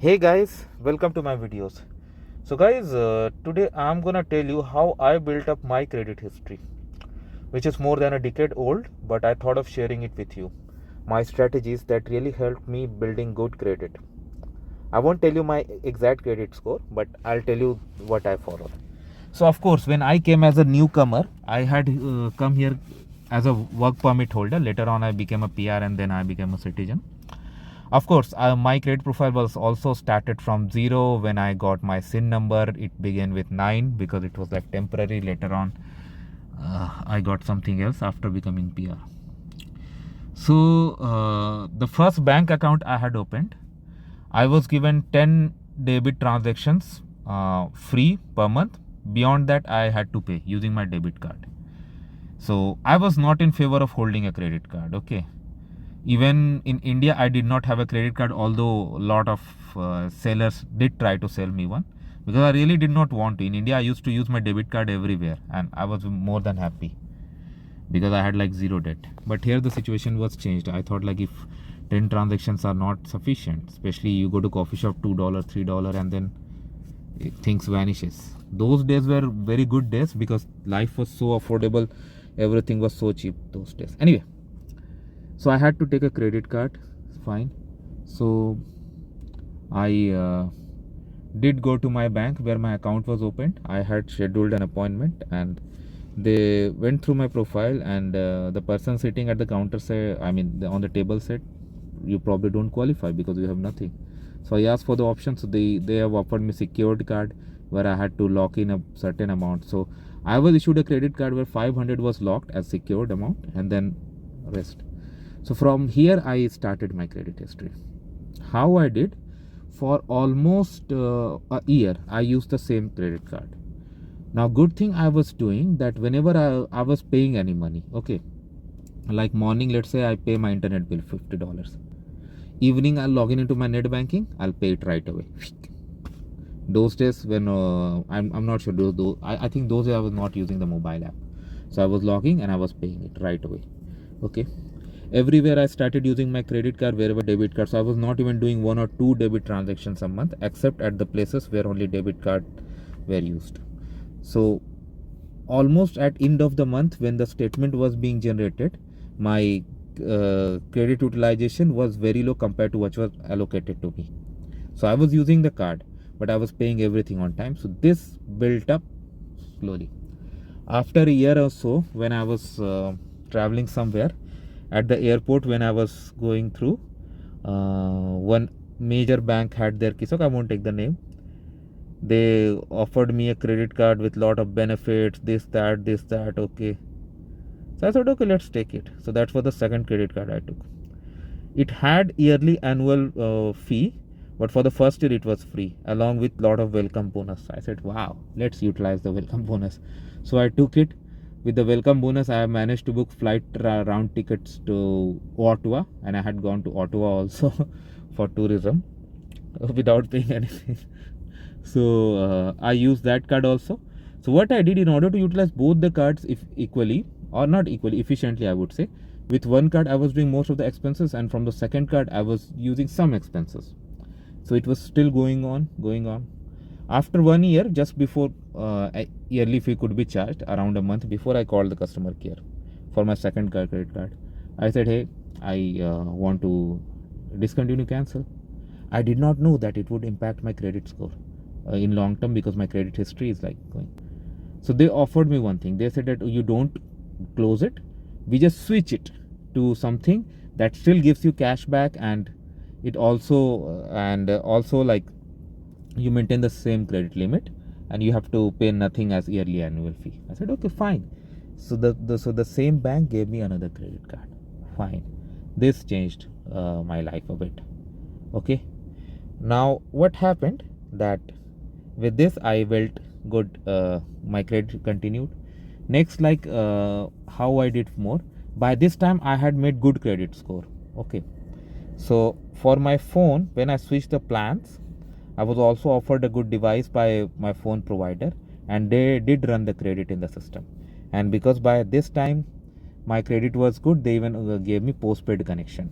Hey guys, welcome to my videos. So guys, today I'm gonna tell you how I built up my credit history, which is more than a decade old, but I thought of sharing it with you. My strategies that really helped me building good credit. I won't tell you my exact credit score, but I'll tell you what I followed. So of course, when I came as a newcomer, I had come here as a work permit holder. Later on, I became a PR and then I became a citizen. Of course, my credit profile was also started from 0. When I got my SIN number, it began with 9 because it was like temporary. Later on, I got something else after becoming PR. So the first bank account I had opened, I was given 10 debit transactions free per month. Beyond that, I had to pay using my debit card. So I was not in favor of holding a credit card. Okay. Even in India, I did not have a credit card, although a lot of sellers did try to sell me one, because I really did not want to. In India, I used to use my debit card everywhere and I was more than happy because I had like zero debt. But here the situation was changed. I thought like if 10 transactions are not sufficient, especially you go to coffee shop, $2, $3, and then things vanishes. Those days were very good days because life was so affordable. Everything was so cheap those days. Anyway, so I had to take a credit card. Fine. So I did go to my bank where my account was opened. I had scheduled an appointment and they went through my profile, and the person sitting at the counter said, on the table said, you probably don't qualify because you have nothing. So I asked for the option. So they have offered me secured card where I had to lock in a certain amount. So I was issued a credit card where 500 was locked as secured amount and then rest. So from here I started my credit history. How I did, for almost a year I used the same credit card. Now good thing I was doing that whenever I was paying any money, okay, like morning, let's say I pay my internet bill $50. Evening I'll log in into my net banking, I'll pay it right away. Those days when I'm not sure, I think those days I was not using the mobile app. So I was logging and I was paying it right away. Okay. Everywhere I started using my credit card, wherever debit card. So I was not even doing 1 or 2 debit transactions a month, except at the places where only debit card were used. So almost at end of the month, when the statement was being generated, my credit utilization was very low compared to what was allocated to me. So I was using the card, but I was paying everything on time. So this built up slowly. After a year or so, when I was traveling somewhere, at the airport when I was going through, one major bank had their kiosk. I won't take the name. They offered me a credit card with lot of benefits, this, that, okay. So I thought, okay, let's take it. So that was the second credit card I took. It had yearly annual fee, but for the first year it was free, along with lot of welcome bonus. I said, wow, let's utilize the welcome bonus. So I took it. With the welcome bonus, I have managed to book flight round tickets to Ottawa, and I had gone to Ottawa also for tourism without paying anything. So I used that card also. So what I did, in order to utilize both the cards if equally, or not equally, efficiently I would say, with one card I was doing most of the expenses, and from the second card I was using some expenses. So it was still going on. After 1 year, just before yearly fee could be charged, around a month before, I called the customer care for my second credit card. I said, hey, I want to discontinue, cancel. I did not know that it would impact my credit score in long term, because my credit history is like going. So they offered me one thing. They said that you don't close it, we just switch it to something that still gives you cash back, and it also also like you maintain the same credit limit and you have to pay nothing as yearly annual fee. I said, okay, fine. So the same bank gave me another credit card. Fine. This changed my life a bit. Okay. Now what happened, that with this I felt good. My credit continued. Next, like how I did more. By this time I had made good credit score. Okay. So for my phone, when I switched the plans, I was also offered a good device by my phone provider, and they did run the credit in the system. And because by this time my credit was good, they even gave me postpaid connection.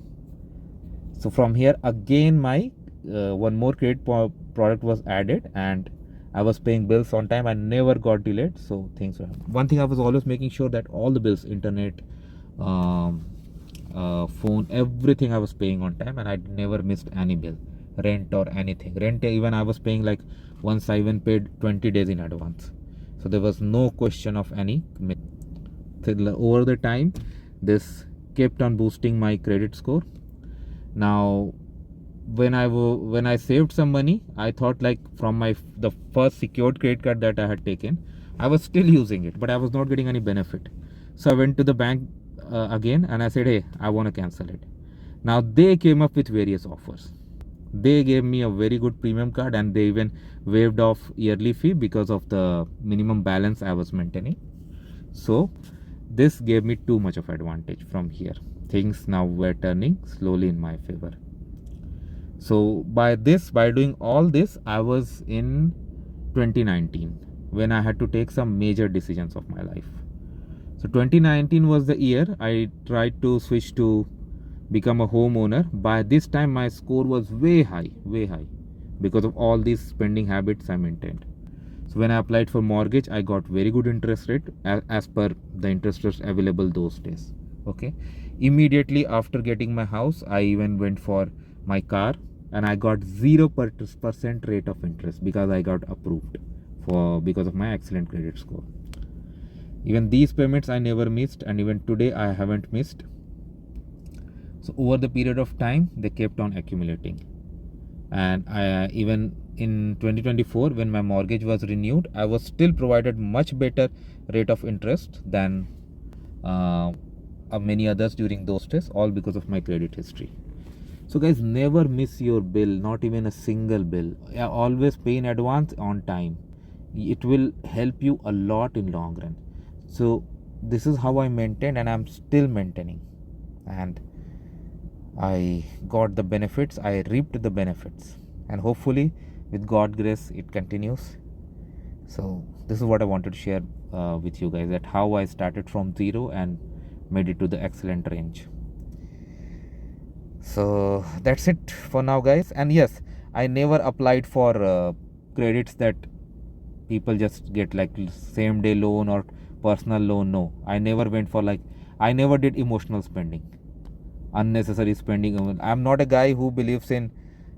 So from here again my one more product was added, and I was paying bills on time. I never got delayed, so things were. One thing I was always making sure that all the bills, internet, um, phone, everything I was paying on time, and I never missed any bill, rent or anything. Rent even I was paying like once I even paid 20 days in advance. So there was no question of any. Over the time, this kept on boosting my credit score. Now when I saved some money, I thought like from the first secured credit card that I had taken, I was still using it, but I was not getting any benefit. So I went to the bank again, and I said, hey, I want to cancel it. Now they came up with various offers. They gave me a very good premium card, and they even waived off yearly fee because of the minimum balance I was maintaining. So this gave me too much of advantage from here. Things now were turning slowly in my favor. So by doing all this, I was in 2019 when I had to take some major decisions of my life. So 2019 was the year I tried to switch to become a homeowner. By this time, my score was way high, because of all these spending habits I maintained. So when I applied for mortgage, I got very good interest rate as per the interest rates available those days. Okay. Immediately after getting my house, I even went for my car, and I got 0% rate of interest because I got approved because of my excellent credit score. Even these payments I never missed, and even today I haven't missed. So over the period of time, they kept on accumulating. And even in 2024, when my mortgage was renewed, I was still provided much better rate of interest than many others during those days, all because of my credit history. So guys, never miss your bill, not even a single bill. Always pay in advance on time. It will help you a lot in long run. So this is how I maintained, and I'm still maintaining. And I got the benefits, I reaped the benefits, and hopefully with God's grace it continues. So this is what I wanted to share with you guys, that how I started from zero and made it to the excellent range. So that's it for now, guys. And yes, I never applied for credits that people just get, like same day loan or personal loan. No, I never went for I never did emotional spending, unnecessary spending. I'm not a guy who believes in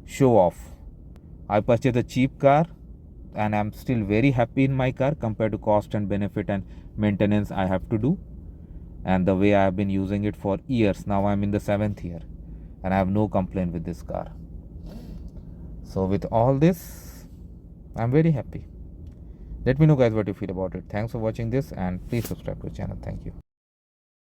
show off. I purchased a cheap car, and I'm still very happy in my car compared to cost and benefit and maintenance I have to do, and the way I have been using it for years. Now I'm in the 7th year, and I have no complaint with this car. So with all this, I'm very happy. Let me know, guys, what you feel about it. Thanks for watching this, and please subscribe to the channel. Thank you.